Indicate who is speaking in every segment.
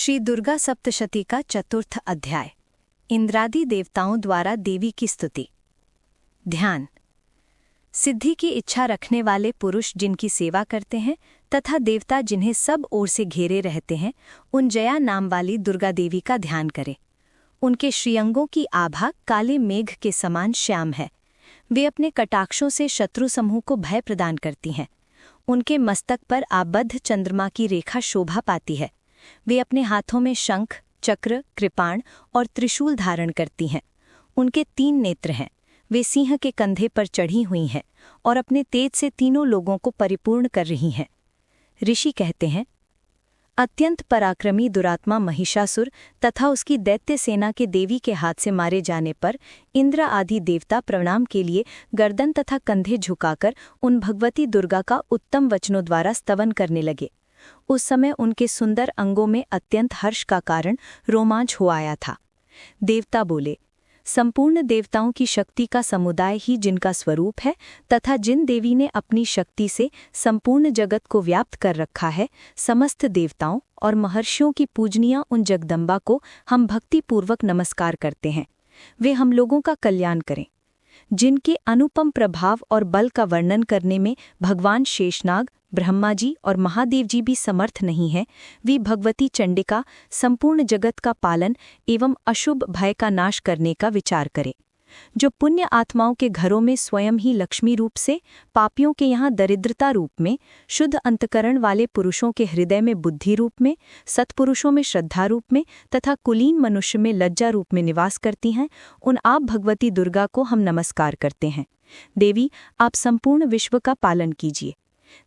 Speaker 1: श्री दुर्गा सप्तशती का चतुर्थ अध्याय। इंद्रादि देवताओं द्वारा देवी की स्तुति। ध्यान। सिद्धि की इच्छा रखने वाले पुरुष जिनकी सेवा करते हैं तथा देवता जिन्हें सब ओर से घेरे रहते हैं, उन जया नाम वाली दुर्गा देवी का ध्यान करें। उनके श्रीअंगों की आभा काले मेघ के समान श्याम है। वे अपने कटाक्षों से शत्रु समूह को भय प्रदान करती हैं। उनके मस्तक पर आबद्ध चंद्रमा की रेखा शोभा पाती है। वे अपने हाथों में शंख, चक्र, कृपाण और त्रिशूल धारण करती हैं। उनके 3 नेत्र हैं। वे सिंह के कंधे पर चढ़ी हुई हैं और अपने तेज से तीनों लोगों को परिपूर्ण कर रही हैं। ऋषि कहते हैं, अत्यंत पराक्रमी दुरात्मा महिषासुर तथा उसकी दैत्य सेना के देवी के हाथ से मारे जाने पर इंद्र आदि देवता प्रणाम के लिए गर्दन तथा कंधे झुकाकर उन भगवती दुर्गा का उत्तम वचनों द्वारा स्तवन करने लगे। उस समय उनके सुंदर अंगों में अत्यंत हर्ष का कारण रोमांच हो आया था। देवता बोले, संपूर्ण देवताओं की शक्ति का समुदाय ही जिनका स्वरूप है तथा जिन देवी ने अपनी शक्ति से संपूर्ण जगत को व्याप्त कर रखा है, समस्त देवताओं और महर्षियों की पूजनीय उन जगदम्बा को हम भक्तिपूर्वक नमस्कार करते हैं। वे हम लोगों का कल्याण करें। जिनके अनुपम प्रभाव और बल का वर्णन करने में भगवान शेषनाग, ब्रह्मा जी और महादेव जी भी समर्थ नहीं हैं, वे भगवती चंडिका संपूर्ण जगत का पालन एवं अशुभ भय का नाश करने का विचार करें। जो पुण्य आत्माओं के घरों में स्वयं ही लक्ष्मी रूप से, पापियों के यहाँ दरिद्रता रूप में, शुद्ध अंतकरण वाले पुरुषों के हृदय में बुद्धि रूप में, सत्पुरुषों में श्रद्धा रूप में तथा कुलीन मनुष्य में लज्जा रूप में निवास करती हैं, उन आप भगवती दुर्गा को हम नमस्कार करते हैं। देवी, आप संपूर्ण विश्व का पालन कीजिए।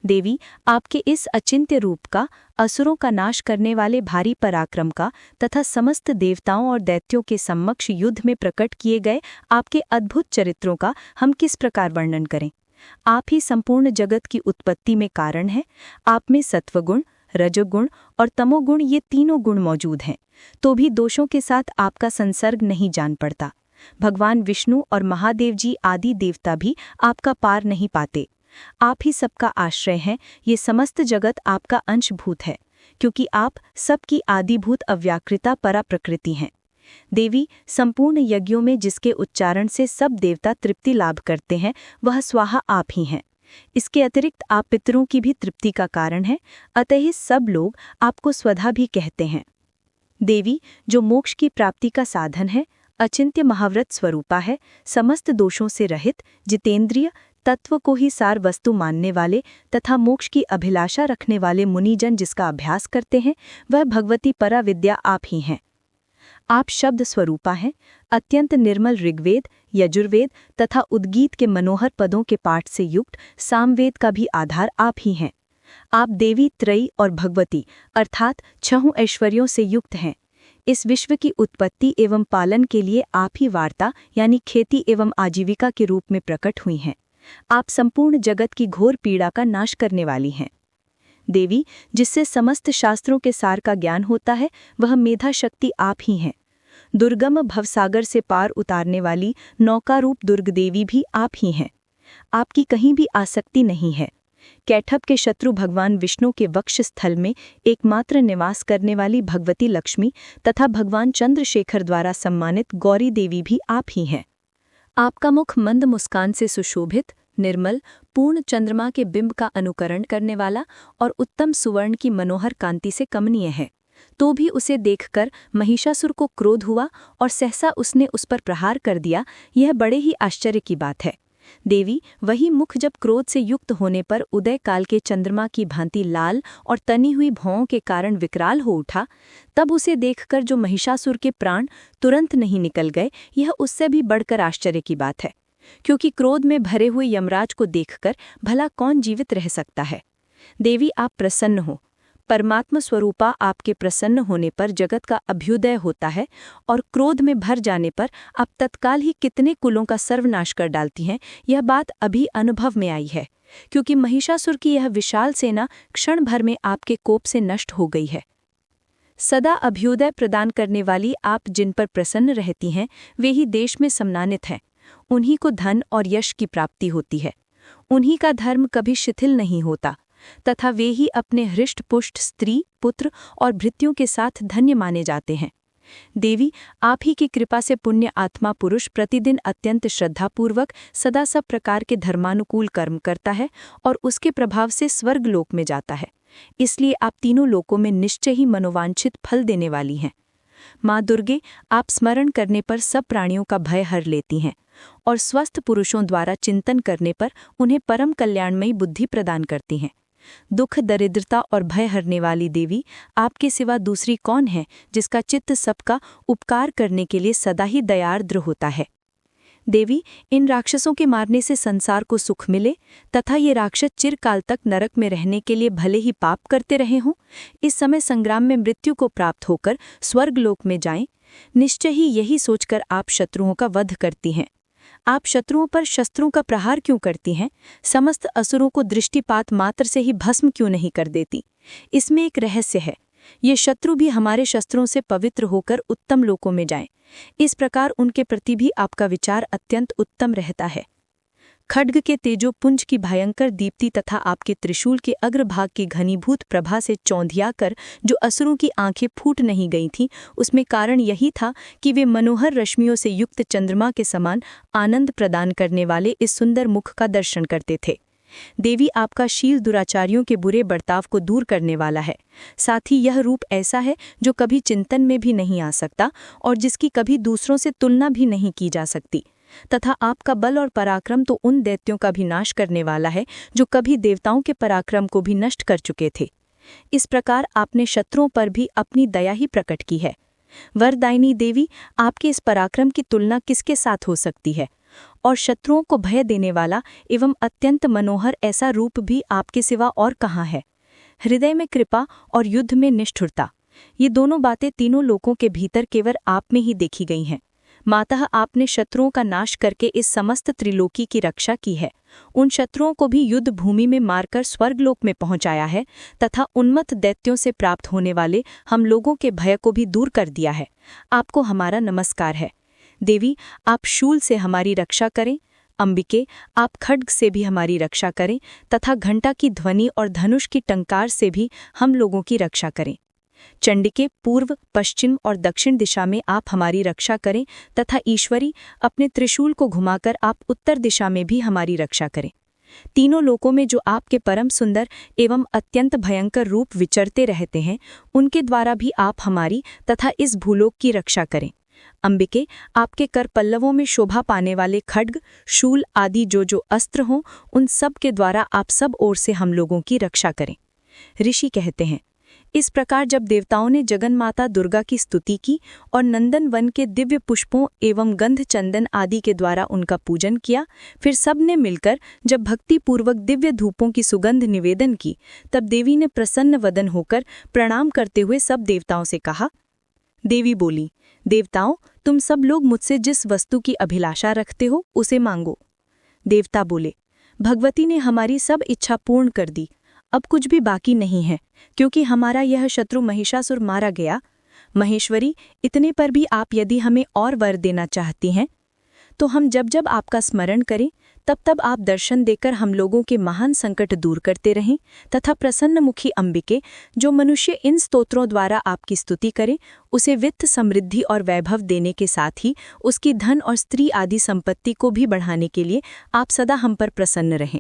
Speaker 1: देवी, आपके इस अचिंत्य रूप का, असुरों का नाश करने वाले भारी पराक्रम का तथा समस्त देवताओं और दैत्यों के सम्मक्ष युद्ध में प्रकट किए गए आपके अद्भुत चरित्रों का हम किस प्रकार वर्णन करें। आप ही संपूर्ण जगत की उत्पत्ति में कारण हैं। आप में सत्वगुण, रजोगुण और तमोगुण ये तीनों गुण मौजूद हैं, तो भी दोषों के साथ आपका संसर्ग नहीं जान पड़ता। भगवान विष्णु और महादेव जी आदि देवता भी आपका पार नहीं पाते। आप ही सबका आश्रय हैं। ये समस्त जगत आपका अंशभूत है, क्योंकि आप सबकी आदिभूत अव्याकृता परा प्रकृति हैं। देवी, संपूर्ण यज्ञों में जिसके उच्चारण से सब देवता तृप्ति लाभ करते हैं, वह स्वाहा आप ही हैं। इसके अतिरिक्त आप पितरों की भी तृप्ति का कारण हैं, अतः सब लोग आपको स्वधा भी कहते हैं। देवी, जो मोक्ष की प्राप्ति का साधन है, अचिंत्य महाव्रत स्वरूपा है, समस्त दोषों से रहित, जितेंद्रिय, तत्व को ही सार वस्तु मानने वाले तथा मोक्ष की अभिलाषा रखने वाले मुनिजन जिसका अभ्यास करते हैं, वह भगवती परा विद्या आप ही हैं। आप शब्द स्वरूपा हैं। अत्यंत निर्मल ऋग्वेद, यजुर्वेद तथा उद्गीत के मनोहर पदों के पाठ से युक्त सामवेद का भी आधार आप ही हैं। आप देवी त्रयी और भगवती अर्थात 6 ऐश्वर्यों से युक्त हैं। इस विश्व की उत्पत्ति एवं पालन के लिए आप ही वार्ता यानी खेती एवं आजीविका के रूप में प्रकट हुई हैं। आप संपूर्ण जगत की घोर पीड़ा का नाश करने वाली हैं। देवी, जिससे समस्त शास्त्रों के सार का ज्ञान होता है, वह मेधा शक्ति आप ही हैं। दुर्गम भवसागर से पार उतारने वाली नौका रूप दुर्ग देवी भी आप ही हैं। आपकी कहीं भी आसक्ति नहीं है। कैठब के शत्रु भगवान विष्णु के वक्ष स्थल में एकमात्र निवास करने वाली भगवती लक्ष्मी तथा भगवान चंद्रशेखर द्वारा सम्मानित गौरी देवी भी आप ही हैं। आपका मुख मंद मुस्कान से सुशोभित, निर्मल, पूर्ण चंद्रमा के बिंब का अनुकरण करने वाला और उत्तम सुवर्ण की मनोहर कांति से कमनीय है। तो भी उसे देखकर महिषासुर को क्रोध हुआ और सहसा उसने उस पर प्रहार कर दिया। यह बड़े ही आश्चर्य की बात है। देवी, वही मुख जब क्रोध से युक्त होने पर उदय काल के चंद्रमा की भांति लाल और तनी हुई भौं के कारण विकराल हो उठा, तब उसे देखकर जो महिषासुर के प्राण तुरंत नहीं निकल गए, यह उससे भी बढ़कर आश्चर्य की बात है। क्योंकि क्रोध में भरे हुए यमराज को देखकर भला कौन जीवित रह सकता है। देवी, आप प्रसन्न हो। परमात्मा स्वरूपा आपके प्रसन्न होने पर जगत का अभ्युदय होता है और क्रोध में भर जाने पर आप तत्काल ही कितने कुलों का सर्वनाश कर डालती हैं। यह बात अभी अनुभव में आई है, क्योंकि महिषासुर की यह विशाल सेना क्षण भर में आपके कोप से नष्ट हो गई है। सदा अभ्युदय प्रदान करने वाली आप जिन पर प्रसन्न रहती हैं, वे ही देश में सम्मानित हैं। उन्हीं को धन और यश की प्राप्ति होती है। उन्हीं का धर्म कभी शिथिल नहीं होता। तथा वे ही अपने हृष्ट पुष्ट स्त्री, पुत्र और भृत्यों के साथ धन्य माने जाते हैं। देवी, आप ही की कृपा से पुण्य आत्मा पुरुष प्रतिदिन अत्यंत श्रद्धापूर्वक सदा सब प्रकार के धर्मानुकूल कर्म करता है और उसके प्रभाव से स्वर्ग लोक में जाता है। इसलिए आप तीनों लोकों में निश्चय ही मनोवांछित फल देने वाली हैं। माँ दुर्गे, आप स्मरण करने पर सब प्राणियों का भय हर लेती हैं और स्वस्थ पुरुषों द्वारा चिंतन करने पर उन्हें परम कल्याणमयी बुद्धि प्रदान करती हैं। दुख, दरिद्रता और भय हरने वाली देवी, आपके सिवा दूसरी कौन है जिसका चित्त सबका उपकार करने के लिए सदा ही दयार्द्र होता है। देवी, इन राक्षसों के मारने से संसार को सुख मिले तथा ये राक्षस चिरकाल तक नरक में रहने के लिए भले ही पाप करते रहे हों, इस समय संग्राम में मृत्यु को प्राप्त होकर स्वर्गलोक में जाएं, निश्चय ही यही सोचकर आप शत्रुओं का वध करती हैं। आप शत्रुओं पर शस्त्रों का प्रहार क्यों करती हैं? समस्त असुरों को दृष्टिपात मात्र से ही भस्म क्यों नहीं कर देती? इसमें एक रहस्य है। ये शत्रु भी हमारे शस्त्रों से पवित्र होकर उत्तम लोकों में जाएं। इस प्रकार उनके प्रति भी आपका विचार अत्यंत उत्तम रहता है। खड्ग के तेजोपुंज की भयंकर दीप्ति तथा आपके त्रिशूल के अग्रभाग की घनीभूत प्रभा से चौंधियाकर जो असुरों की आंखें फूट नहीं गई थीं, उसमें कारण यही था कि वे मनोहर रश्मियों से युक्त चंद्रमा के समान आनंद प्रदान करने वाले इस सुंदर मुख का दर्शन करते थे। देवी, आपका शील दुराचारियों के बुरे बर्ताव को दूर करने वाला है। साथ ही यह रूप ऐसा है जो कभी चिंतन में भी नहीं आ सकता और जिसकी कभी दूसरों से तुलना भी नहीं की जा सकती, तथा आपका बल और पराक्रम तो उन दैत्यों का भी नाश करने वाला है जो कभी देवताओं के पराक्रम को भी नष्ट कर चुके थे। इस प्रकार आपने शत्रुओं पर भी अपनी दया ही प्रकट की है। वरदायिनी देवी, आपके इस पराक्रम की तुलना किसके साथ हो सकती है? और शत्रुओं को भय देने वाला एवं अत्यंत मनोहर ऐसा रूप भी आपके सिवा और कहाँ है? हृदय में कृपा और युद्ध में निष्ठुरता, ये दोनों बातें तीनों लोकों के भीतर केवल आप में ही देखी गई हैं। मातः आपने शत्रुओं का नाश करके इस समस्त त्रिलोकी की रक्षा की है, उन शत्रुओं को भी युद्ध भूमि में मारकर स्वर्गलोक में पहुंचाया है तथा उन्मत्त दैत्यों से प्राप्त होने वाले हम लोगों के भय को भी दूर कर दिया है। आपको हमारा नमस्कार है। देवी, आप शूल से हमारी रक्षा करें। अंबिके, आप खड्ग से भी हमारी रक्षा करें तथा घंटा की ध्वनि और धनुष की टंकार से भी हम लोगों की रक्षा करें। चंडिके, पूर्व, पश्चिम और दक्षिण दिशा में आप हमारी रक्षा करें तथा ईश्वरी, अपने त्रिशूल को घुमाकर आप उत्तर दिशा में भी हमारी रक्षा करें। तीनों लोकों में जो आपके परम सुंदर एवं अत्यंत भयंकर रूप विचरते रहते हैं, उनके द्वारा भी आप हमारी तथा इस भूलोक की रक्षा करें। अंबिके, आपके कर पल्लवों में शोभा पाने वाले खड्ग, शूल आदि जो अस्त्र हों, उन सब के द्वारा आप सब ओर से हम लोगों की रक्षा करें। ऋषि कहते हैं, इस प्रकार जब देवताओं ने जगन्माता दुर्गा की स्तुति की और नंदन वन के दिव्य पुष्पों एवं गंध चंदन आदि के द्वारा उनका पूजन किया, फिर सब ने मिलकर जब भक्तिपूर्वक दिव्य धूपों की सुगंध निवेदन की, तब देवी ने प्रसन्न वदन होकर प्रणाम करते हुए सब देवताओं से कहा। देवी बोली, देवताओं, तुम सब लोग मुझसे जिस वस्तु की अभिलाषा रखते हो उसे मांगो। देवता बोले, भगवती ने हमारी सब इच्छा पूर्ण कर दी, अब कुछ भी बाकी नहीं है, क्योंकि हमारा यह शत्रु महिषासुर मारा गया। महेश्वरी, इतने पर भी आप यदि हमें और वर देना चाहती हैं तो हम जब जब आपका स्मरण करें तब तब आप दर्शन देकर हम लोगों के महान संकट दूर करते रहें तथा प्रसन्नमुखी अंबिके, जो मनुष्य इन स्तोत्रों द्वारा आपकी स्तुति करे, उसे वित्त, समृद्धि और वैभव देने के साथ ही उसकी धन और स्त्री आदि संपत्ति को भी बढ़ाने के लिए आप सदा हम पर प्रसन्न रहें।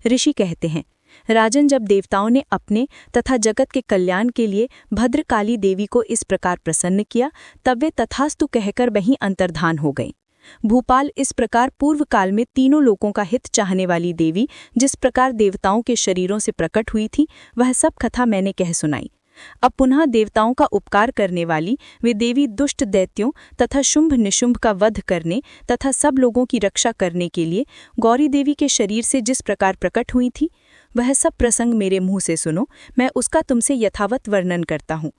Speaker 1: ऋषि कहते हैं, राजन, जब देवताओं ने अपने तथा जगत के कल्याण के लिए भद्रकाली देवी को इस प्रकार प्रसन्न किया, तब वे तथास्तु कहकर वहीं अंतर्धान हो गईं। भूपाल, इस प्रकार पूर्व काल में तीनों लोकों का हित चाहने वाली देवी जिस प्रकार देवताओं के शरीरों से प्रकट हुई थी, वह सब कथा मैंने कह सुनाई। अब पुनः देवताओं का उपकार करने वाली वे देवी दुष्ट दैत्यों तथा शुंभ निशुंभ का वध करने तथा सब लोगों की रक्षा करने के लिए गौरी देवी के शरीर से जिस प्रकार प्रकट हुई थी, वह सब प्रसंग मेरे मुंह से सुनो, मैं उसका तुमसे यथावत वर्णन करता हूँ।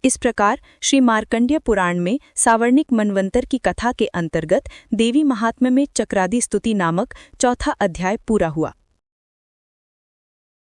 Speaker 1: इस प्रकार श्री मार्कंडेय पुराण में सावर्णिक मनवंतर की कथा के अंतर्गत देवी महात्म्य में चक्रादि स्तुति नामक चौथा अध्याय पूरा हुआ।